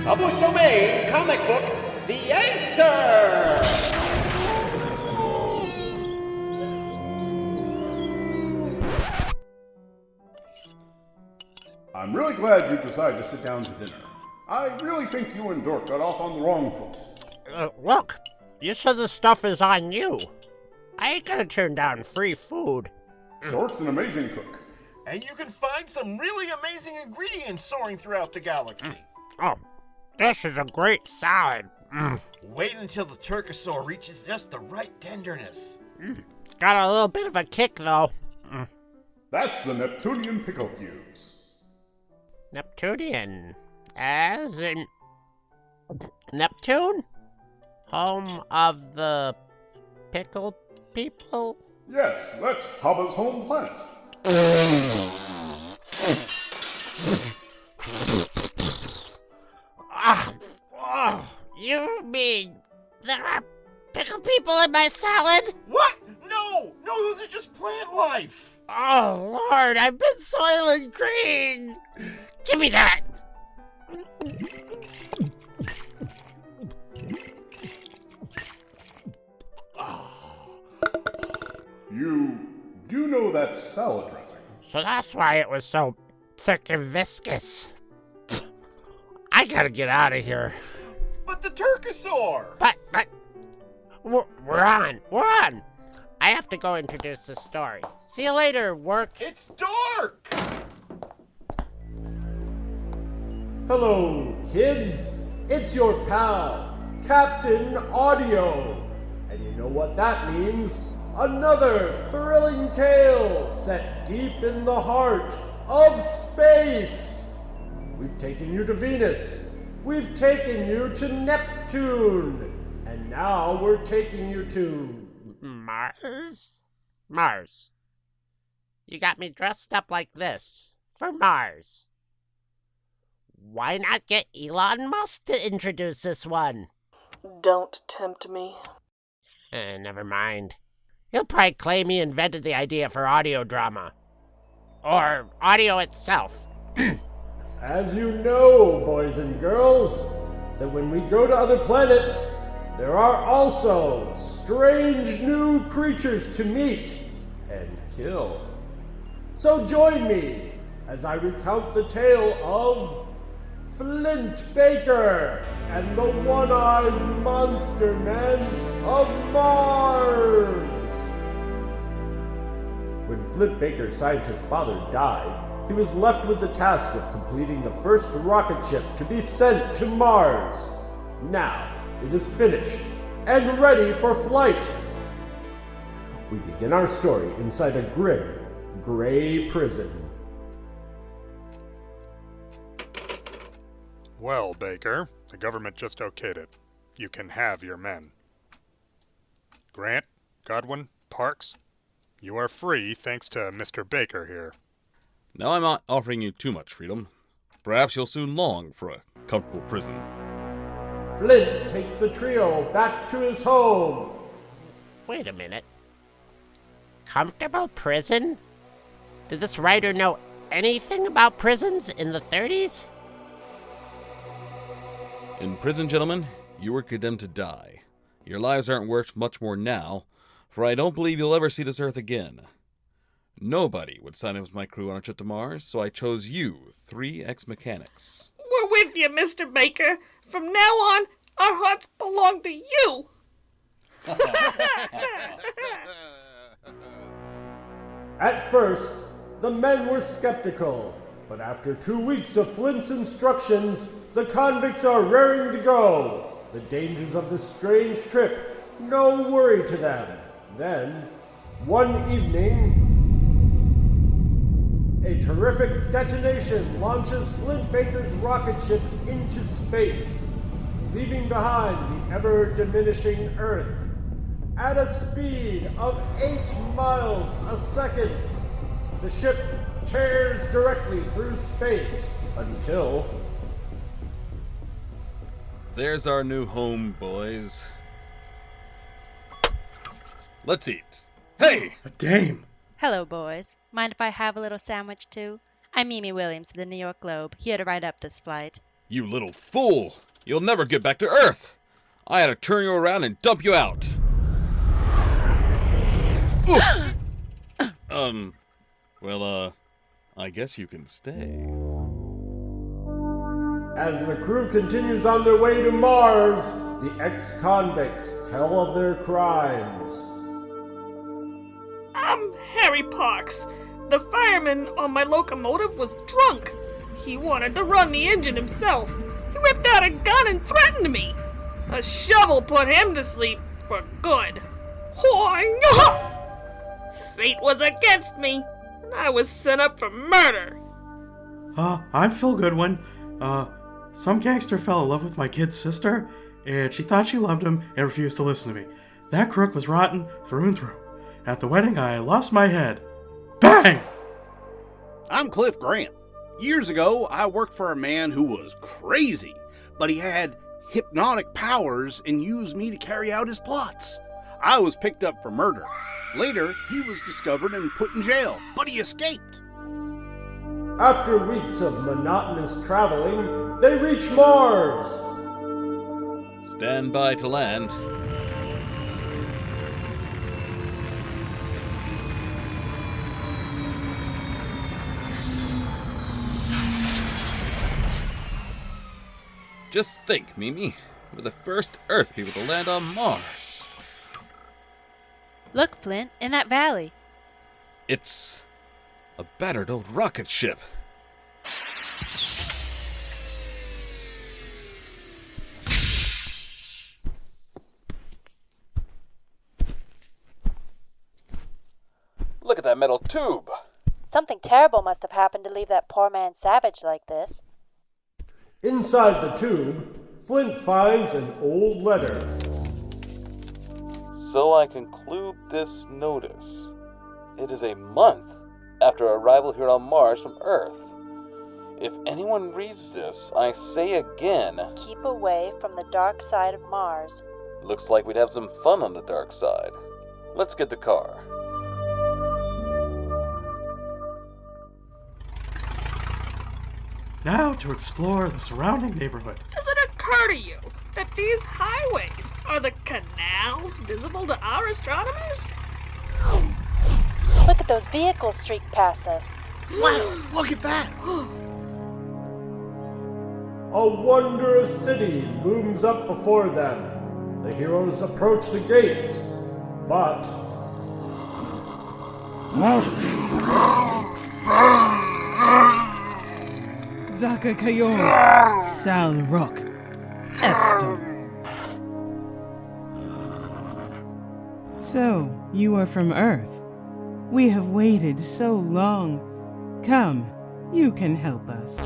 Public domain comic book theater! I'm really glad you decided to sit down to dinner. I really think you and Dork got off on the wrong foot. Look, you said the stuff is on you. I ain't gonna turn down free food. Dork's an amazing cook. And you can find some really amazing ingredients soaring throughout the galaxy. Oh, this is a great salad. Wait until the turkosaur reaches just the right tenderness. Got a little bit of a kick, though. That's the Neptunian pickle cubes. Neptunian, as in Neptune? Home of the pickle people? Yes, that's Hubba's home planet. You mean there are pickle people in my salad? What? No, those are just plant life. Oh, Lord, I've been Soylent Green. Give me that. You do know that's salad dressing. So that's why it was so thick and viscous. I gotta get out of here. But the turkosaur. But, we're on. I have to go introduce the story. See you later, work. It's dark. Hello, kids. It's your pal, Captain Audio. And you know what that means? Another thrilling tale set deep in the heart of space. We've taken you to Venus. We've taken you to Neptune. And now we're taking you to... Mars. You got me dressed up like this. For Mars. Why not get Elon Musk to introduce this one? Don't tempt me. Never mind. He'll probably claim he invented the idea for audio drama. Or audio itself. As you know, boys and girls, that when we go to other planets, there are also strange new creatures to meet and kill. So join me as I recount the tale of Flint Baker and the one-eyed monster men of Mars. When Flint Baker's scientist father died, he was left with the task of completing the first rocket ship to be sent to Mars. Now, it is finished and ready for flight. We begin our story inside a grim, gray prison. Well, Baker, the government just okayed it. You can have your men. Grant, Godwin, Parks, you are free thanks to Mr. Baker here. Now I'm not offering you too much freedom. Perhaps you'll soon long for a comfortable prison. Flint takes the trio back to his home. Wait a minute. Comfortable prison? Did this writer know anything about prisons in the 30s? In prison, gentlemen, you were condemned to die. Your lives aren't worth much more now, for I don't believe you'll ever see this Earth again. Nobody would sign up as my crew on a trip to Mars, so I chose you, 3 ex-mechanics. We're with you, Mr. Baker. From now on, our hearts belong to you. At first, the men were skeptical, but after 2 weeks of Flint's instructions, the convicts are raring to go. The dangers of this strange trip, no worry to them. Then, one evening, a terrific detonation launches Flint Baker's rocket ship into space, leaving behind the ever-diminishing Earth. At a speed of 8 miles a second, the ship tears directly through space until There's our new home, boys. Let's eat. Hey! A dame! Hello, boys. Mind if I have a little sandwich, too? I'm Mimi Williams of the New York Globe, here to write up this flight. You little fool! You'll never get back to Earth! I had to turn you around and dump you out! I guess you can stay. As the crew continues on their way to Mars, the ex-convicts tell of their crimes. I'm Harry Parks. The fireman on my locomotive was drunk. He wanted to run the engine himself. He whipped out a gun and threatened me. A shovel put him to sleep for good. Fate was against me, and I was sent up for murder. I'm Phil Goodwin. Some gangster fell in love with my kid's sister, and she thought she loved him and refused to listen to me. That crook was rotten through and through. At the wedding, I lost my head. Bang! I'm Cliff Grant. Years ago, I worked for a man who was crazy, but he had hypnotic powers and used me to carry out his plots. I was picked up for murder. Later, he was discovered and put in jail, but he escaped. After weeks of monotonous traveling, they reach Mars. Stand by to land. Just think, Mimi. We're the first Earth people to land on Mars. Look, Flint, in that valley. It's a battered old rocket ship. Look at that metal tube. Something terrible must have happened to leave that poor man savage like this. Inside the tube, Flint finds an old letter. So I conclude this notice. It is a month after arrival here on Mars from Earth. If anyone reads this, I say again, Keep away from the dark side of Mars. looks like we'd have some fun on the dark side. Let's get the car. Now to explore the surrounding neighborhood. Does it occur to you that these highways are the canals visible to our astronomers? Look at those vehicles streak past us. Wow, look at that! A wondrous city looms up before them. The heroes approach the gates, but... Zaka Kayor, Sal Rock, Esto. So, you are from Earth. We have waited so long. Come, you can help us.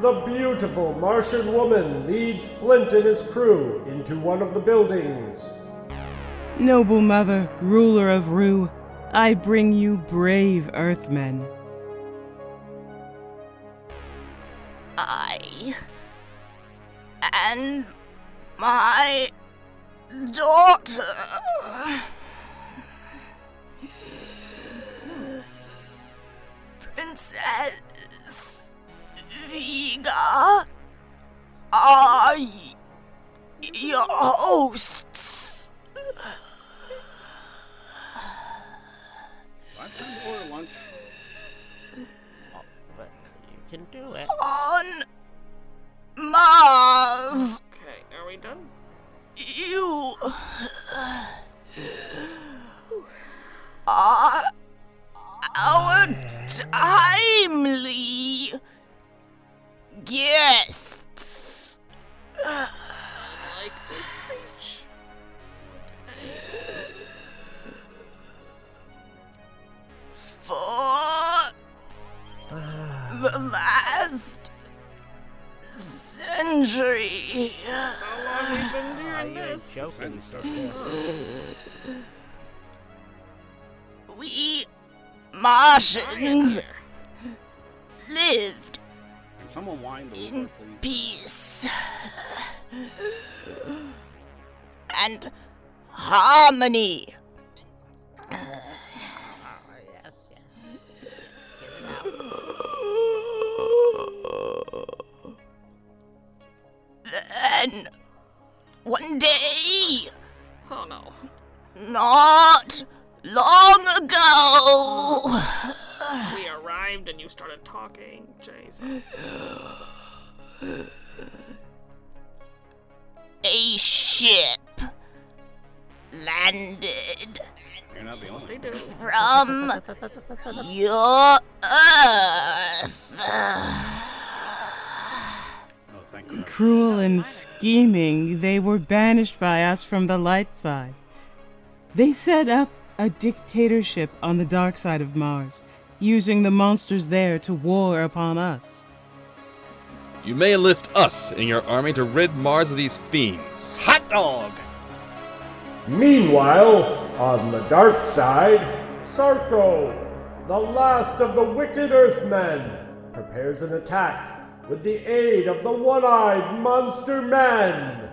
The beautiful Martian woman leads Flint and his crew into one of the buildings. Noble mother, ruler of Rue, I bring you brave Earthmen. I and my daughter Princess Vega are your hosts. Time for lunch. But you can do it. On Mars. Okay, are we done? You are our timely guests. I like this speech. For the last century. How long have you been doing this? Joking, We Martians lived someone wind over, in please? peace and harmony. Yes, yes. Get it out. Then, one day, Oh no. not long ago, We arrived and you started talking. Jesus. a ship landed You're not the only They one. do. from your Earth. Oh, thank you. Cruel and scheming, they were banished by us from the light side. They set up a dictatorship on the dark side of Mars, using the monsters there to war upon us. You may enlist us in your army to rid Mars of these fiends. Hot dog! Meanwhile, on the dark side, Sarko, the last of the wicked Earthmen, prepares an attack with the aid of the one-eyed monster man.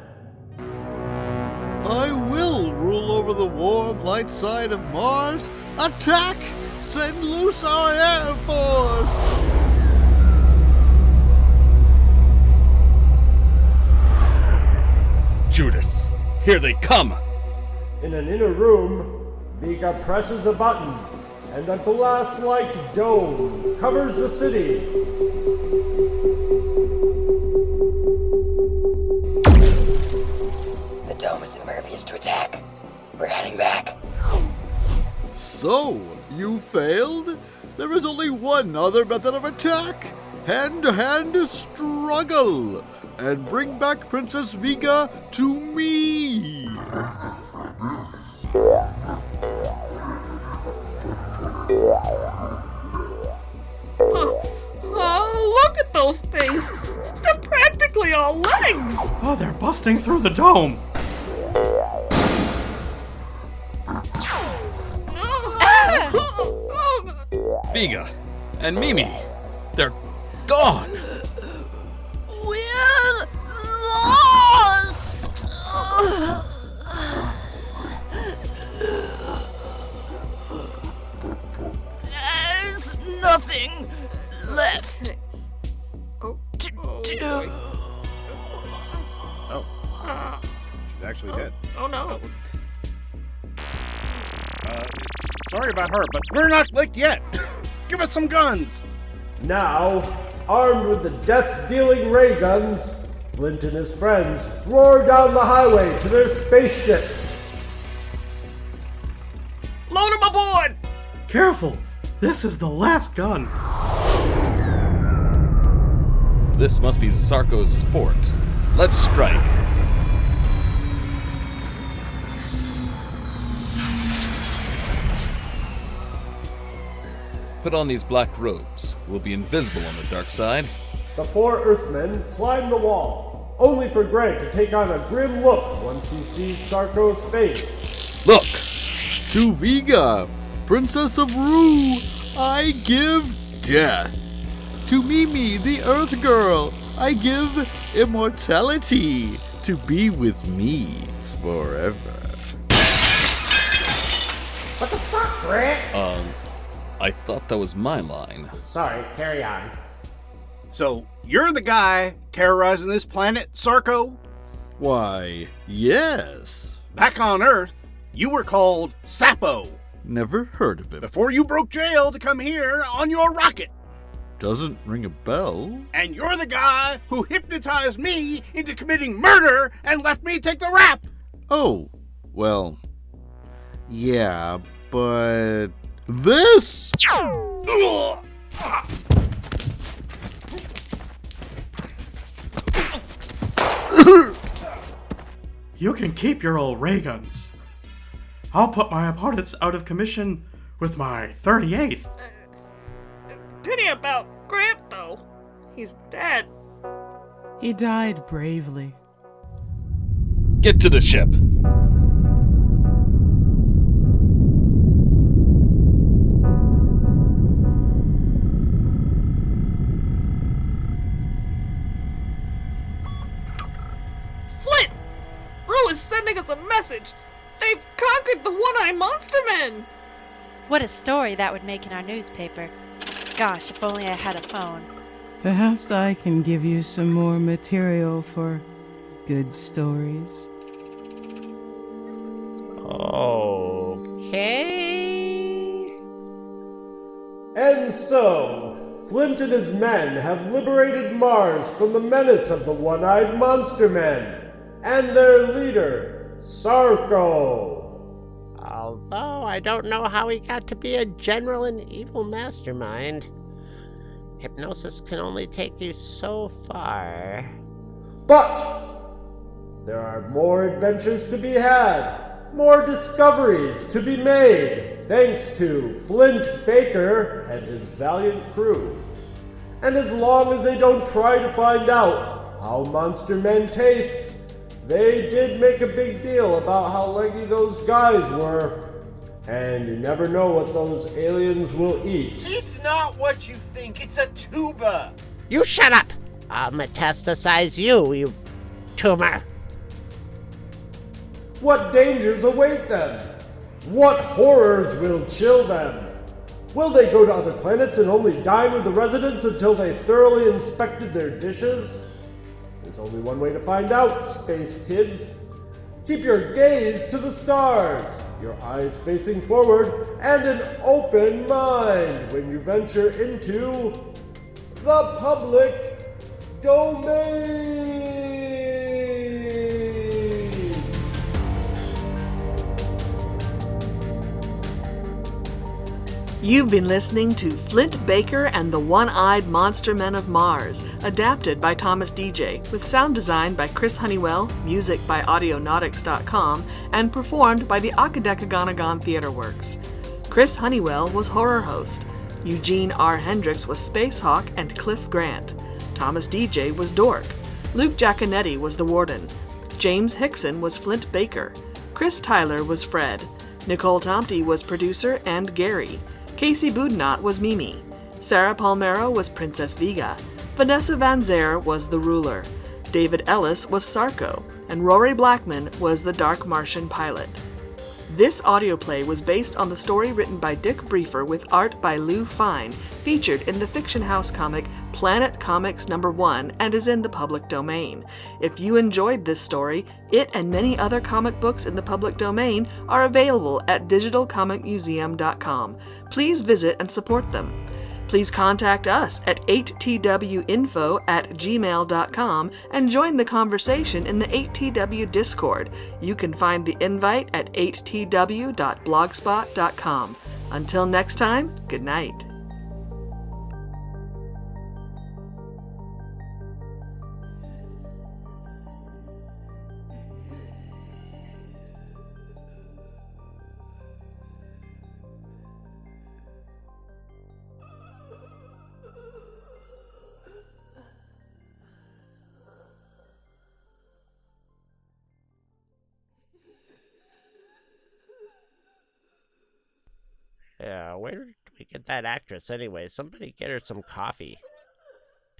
I will rule over the warm light side of Mars. Attack! Send loose our air force! Judas, here they come! In an inner room, Vega presses a button, and a glass-like dome covers the city. The dome is impervious to attack. We're heading back. So, you failed? There is only one other method of attack. Hand-to-hand struggle. And bring back Princess Vega to me. Oh, look at those things! They're practically all legs! Oh, they're busting through the dome. Vega and Mimi, they're gone! We're lost! There's nothing left Oh, to oh, do. boy. Oh, she's actually dead. Oh no. Sorry about her, but we're not licked yet. Give us some guns. Now, armed with the death-dealing ray guns, Flint and his friends roar down the highway to their spaceship. Load him aboard! Careful! This is the last gun. This must be Sarko's fort. Let's strike. Put on these black robes. We'll be invisible on the dark side. The four Earthmen climb the wall, only for Grant to take on a grim look once he sees Sarko's face. Look! To Vega, Princess of Rue, I give death. To Mimi, the Earth Girl, I give immortality to be with me forever. What the fuck, Grant? I thought that was my line. Sorry, carry on. So, you're the guy terrorizing this planet, Sarko? Why, yes. Back on Earth, you were called Sapo Never heard of him. before you broke jail to come here on your rocket. Doesn't ring a bell. And you're the guy who hypnotized me into committing murder and left me take the rap. Oh, well, yeah, but this? You can keep your old ray guns. I'll put my opponents out of commission with my 38. Pity about Grant, though. He's dead. He died bravely. Get to the ship! sending us a message. They've conquered the One-Eye Monster Men. What a story that would make in our newspaper. Gosh, if only I had a phone. Perhaps I can give you some more material for good stories. Okay. And so, Flint and his men have liberated Mars from the menace of the One-Eyed Monster Men and their leader, Sarko. Although I don't know how he got to be a general and evil mastermind. Hypnosis can only take you so far. But there are more adventures to be had, more discoveries to be made, thanks to Flint Baker and his valiant crew. And as long as they don't try to find out how monster men taste, they did make a big deal about how leggy those guys were. And you never know what those aliens will eat. It's not what you think. It's a tuba. You shut up! I'll metastasize you, you tumor. What dangers await them? What horrors will chill them? Will they go to other planets and only dine with the residents until they thoroughly inspected their dishes? There's only one way to find out, space kids. Keep your gaze to the stars, your eyes facing forward, and an open mind when you venture into the public domain. You've been listening to Flint Baker and the One-Eyed Monster Men of Mars, adapted by Thomas DJ, with sound design by Chris Honeywell, music by Audionautics.com, and performed by the Akadekaganagon Theater Works. Chris Honeywell was horror host. Eugene R. Hendricks was Space Hawk and Cliff Grant. Thomas DJ was Dork. Luke Giaconetti was the Warden. James Hickson was Flint Baker. Chris Tyler was Fred. Nicole Tomte was producer and Gary. Casey Boudinot was Mimi. Sarah Palmero was Princess Viga. Vanessa Van Zer was the Ruler. David Ellis was Sarko. And Rory Blackman was the Dark Martian pilot. This audio play was based on the story written by Dick Briefer with art by Lou Fine, featured in the Fiction House comic Planet Comics #1, and is in the public domain. If you enjoyed this story, it and many other comic books in the public domain are available at digitalcomicmuseum.com. Please visit and support them. Please contact us at 8twinfo@gmail.com and join the conversation in the 8TW Discord. You can find the invite at 8tw.blogspot.com. Until next time, good night. Yeah, where did we get that actress anyway? Somebody get her some coffee.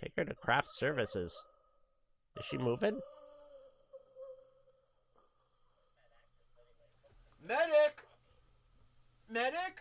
Take her to craft services. Is she moving? Medic! Medic?